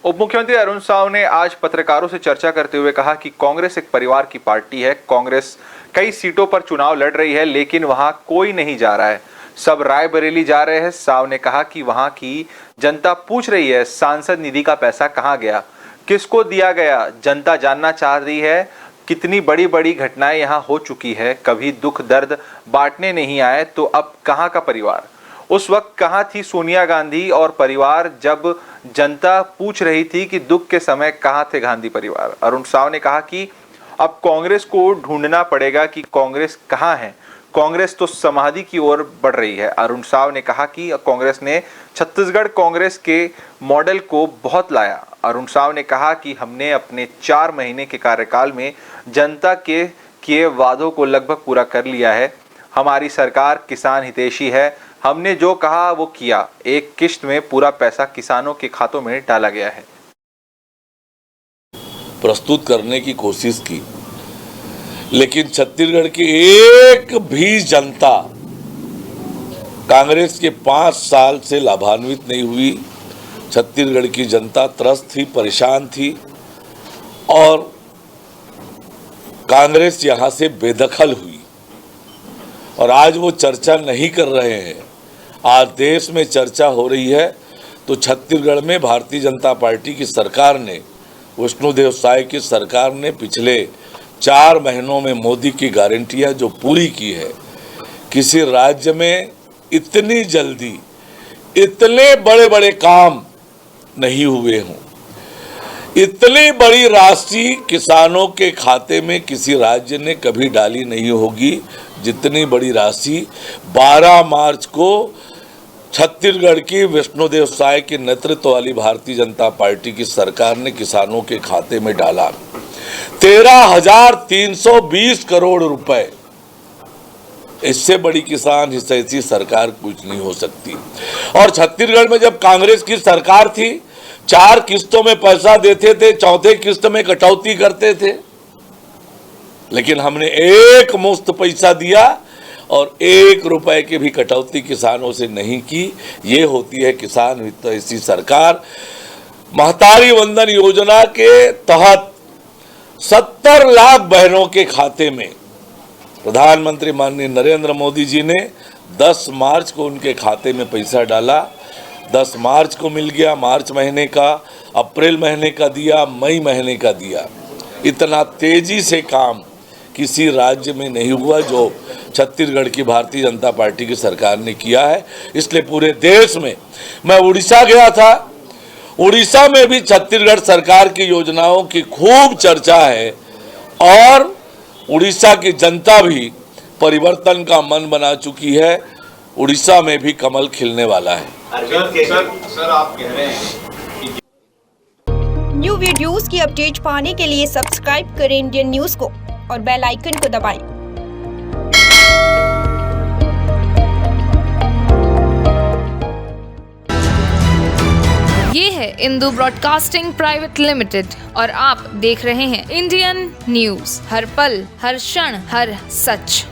उप मुख्यमंत्री अरुण साव ने आज पत्रकारों से चर्चा करते हुए कहा कि कांग्रेस एक परिवार की पार्टी है। कांग्रेस कई सीटों पर चुनाव लड़ रही है, लेकिन वहां कोई नहीं जा रहा है, सब रायबरेली जा रहे हैं। साव ने कहा कि वहां की जनता पूछ रही है, सांसद निधि का पैसा कहां गया, किसको दिया गया। जनता जानना चाह रही है कितनी बड़ी बड़ी घटनाएं यहां हो चुकी है। कभी दुख दर्द बांटने नहीं आए तो अब कहां का परिवार। उस वक्त कहां थी सोनिया गांधी और परिवार जब जनता पूछ रही थी कि दुख के समय कहां थे गांधी परिवार। अरुण साव ने कहा कि अब कांग्रेस को ढूंढना पड़ेगा कि कांग्रेस कहां है। कांग्रेस तो समाधि की ओर बढ़ रही है। अरुण साव ने कहा कि कांग्रेस ने छत्तीसगढ़ कांग्रेस के मॉडल को बहुत लाया। अरुण साव ने कहा कि हमने अपने 4 महीने के कार्यकाल में जनता के किए वादों को लगभग पूरा कर लिया है। हमारी सरकार किसान हितैषी है। हमने जो कहा वो किया। एक किश्त में पूरा पैसा किसानों के खातों में डाला गया है। प्रस्तुत करने की कोशिश की, लेकिन छत्तीसगढ़ की एक भी जनता कांग्रेस के 5 साल से लाभान्वित नहीं हुई। छत्तीसगढ़ की जनता त्रस्त थी, परेशान थी और कांग्रेस यहां से बेदखल हुई। और आज वो चर्चा नहीं कर रहे हैं, आज देश में चर्चा हो रही है। तो छत्तीसगढ़ में भारतीय जनता पार्टी की सरकार ने, विष्णुदेव साय की सरकार ने पिछले 4 महीनों में मोदी की गारंटियां जो पूरी की है, किसी राज्य में इतनी जल्दी इतने बड़े बड़े काम नहीं हुए हों। इतनी बड़ी राशि किसानों के खाते में किसी राज्य ने कभी डाली नहीं होगी जितनी बड़ी राशि 12 मार्च को छत्तीसगढ़ की विष्णुदेव साय के नेतृत्व वाली भारतीय जनता पार्टी की सरकार ने किसानों के खाते में डाला। 13,320 करोड़ रुपए। इससे बड़ी किसान हितैषी सरकार कुछ नहीं हो सकती। और छत्तीसगढ़ में जब कांग्रेस की सरकार थी, 4 किस्तों में पैसा देते थे, चौथे किस्त में कटौती करते थे, लेकिन हमने एक मुश्त पैसा दिया और 1 रुपए की भी कटौती किसानों से नहीं की। ये होती है किसान हितैषी सरकार। महतारी वंदन योजना के तहत 70 लाख बहनों के खाते में प्रधानमंत्री माननीय नरेंद्र मोदी जी ने 10 मार्च को उनके खाते में पैसा डाला। 10 मार्च को मिल गया, मार्च महीने का, अप्रैल महीने का दिया, मई महीने का दिया। इतना तेजी से काम किसी राज्य में नहीं हुआ जो छत्तीसगढ़ की भारतीय जनता पार्टी की सरकार ने किया है। इसलिए पूरे देश में, मैं उड़ीसा गया था, उड़ीसा में भी छत्तीसगढ़ सरकार की योजनाओं की खूब चर्चा है और उड़ीसा की जनता भी परिवर्तन का मन बना चुकी है। उड़ीसा में भी कमल खिलने वाला है। सर आप कह रहे हैं न्यू वीडियोस की अपडेट पाने के लिए सब्सक्राइब करें इंडियन न्यूज को और बेल आइकन को दबाएं। ये है इंदू ब्रॉडकास्टिंग प्राइवेट लिमिटेड और आप देख रहे हैं इंडियन न्यूज, हर पल, हर क्षण, हर सच।